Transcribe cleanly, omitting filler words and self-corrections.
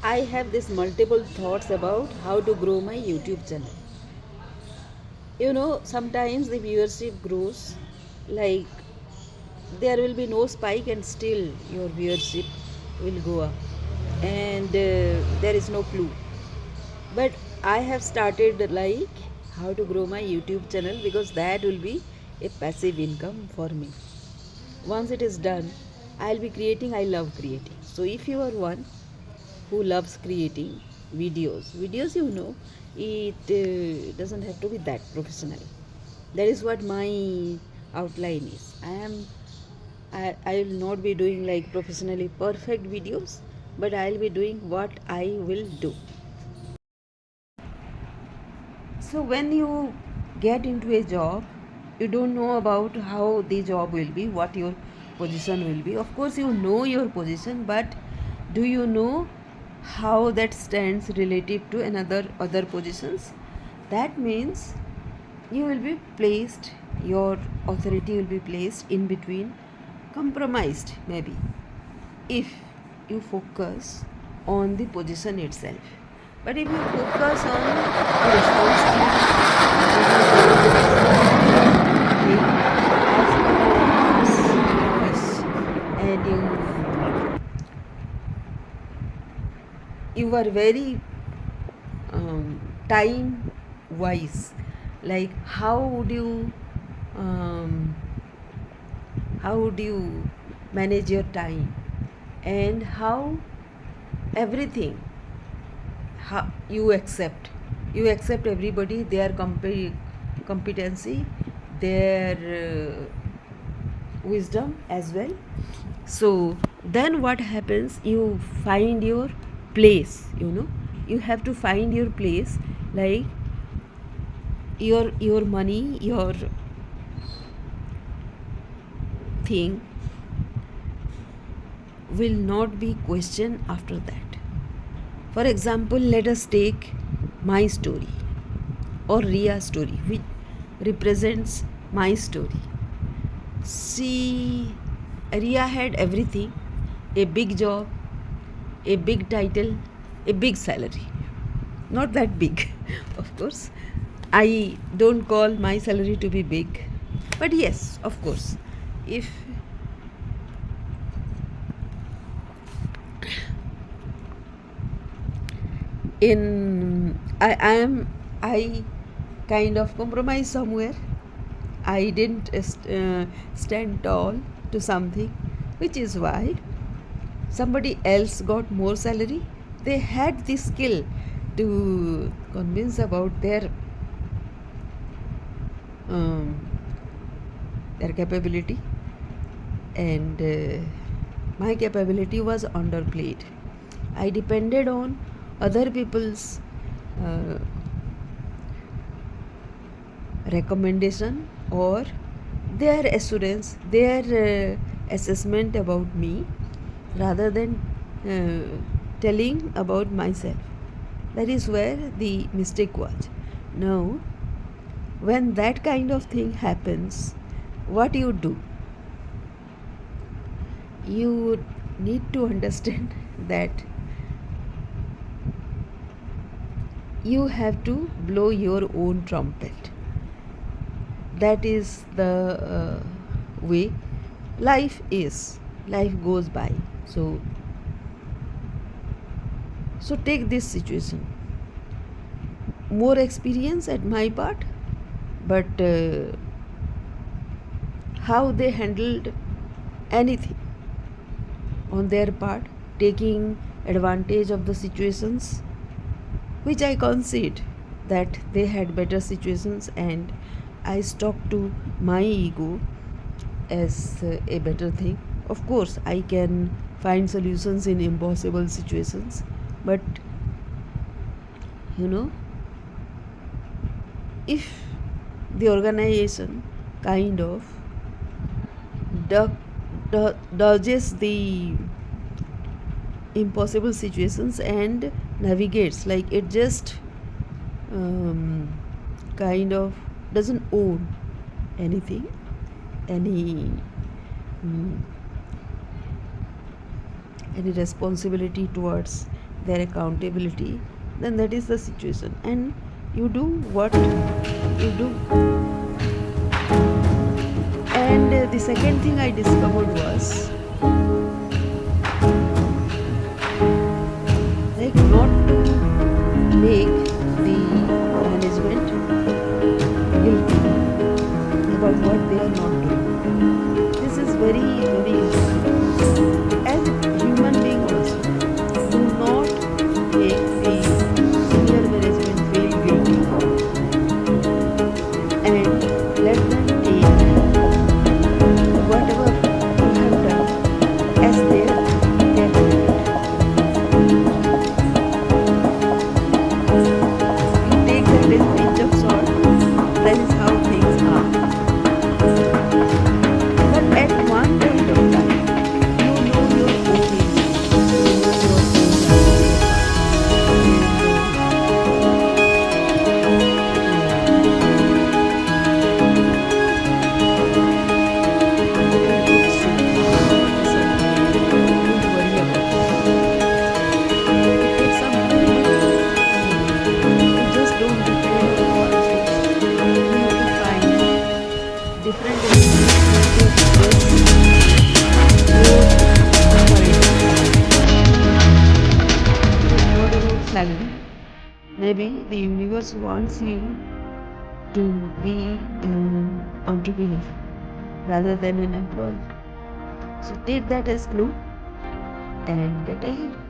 I have this multiple thoughts about how to grow my YouTube channel. Sometimes the viewership grows, like there will be no spike and still your viewership will go up, and there is no clue. But I have started like how to grow my YouTube channel because that will be a passive income for me. Once it is done, I'll be creating. I love creating. So if you are one who loves creating videos, it doesn't have to be that professionally. That is what my outline is. I will not be doing like professionally perfect videos, but I'll be doing what I will do. So when you get into a job, you don't know about how the job will be, what your position will be. Of course, you know your position, but do you know how that stands relative to another other positions? That means you will be placed, your authority will be placed in between, compromised maybe, if you focus on the position itself. But if you focus on the responsibility, as per wish, and you are very time wise, like um, how would you manage your time, and how everything, how you accept everybody, their competency, their wisdom as well. So then what happens, you find your place. You have to find your place, like your money, your thing will not be questioned after that. For example, let us take my story or Ria's story, which represents my story. She, Ria had everything: a big job, a big title, a big salary. Not that big, of course. I don't call my salary to be big, but yes, of course, if in I kind of compromise somewhere. I didn't stand tall to something, which is why somebody else got more salary. They had the skill to convince about um, their capability, and my capability was underplayed. I depended on other people's uh, recommendation or their assurance, their assessment about me, rather than telling about myself. That is where the mistake was. Now, when that kind of thing happens, what you do? You need to understand that you have to blow your own trumpet. That is the way life is. Life goes by. So take this situation. More experience at my part, but how they handled anything on their part, taking advantage of the situations, which I concede that they had better situations, and I stuck to my ego as a better thing. Of course, I can find solutions in impossible situations, but you know, if the organization kind of dodges the impossible situations and navigates, like it just kind of doesn't own anything, any mm, any responsibility towards their accountability, then that is the situation. And you do what you do. And the second thing I discovered was like not to make the management guilty about what they are not doing. This is very, very important. As a human being also, do not make the senior management feel guilty and let them take whatever you have done as their benefit. You take that with a pinch of salt. That is how things are. But at one point of time, you know your own age, you know your own different ways to express your preferences. It is not about salary. Maybe the universe wants you to be an entrepreneur rather than an employee. So take that as clue and get ahead.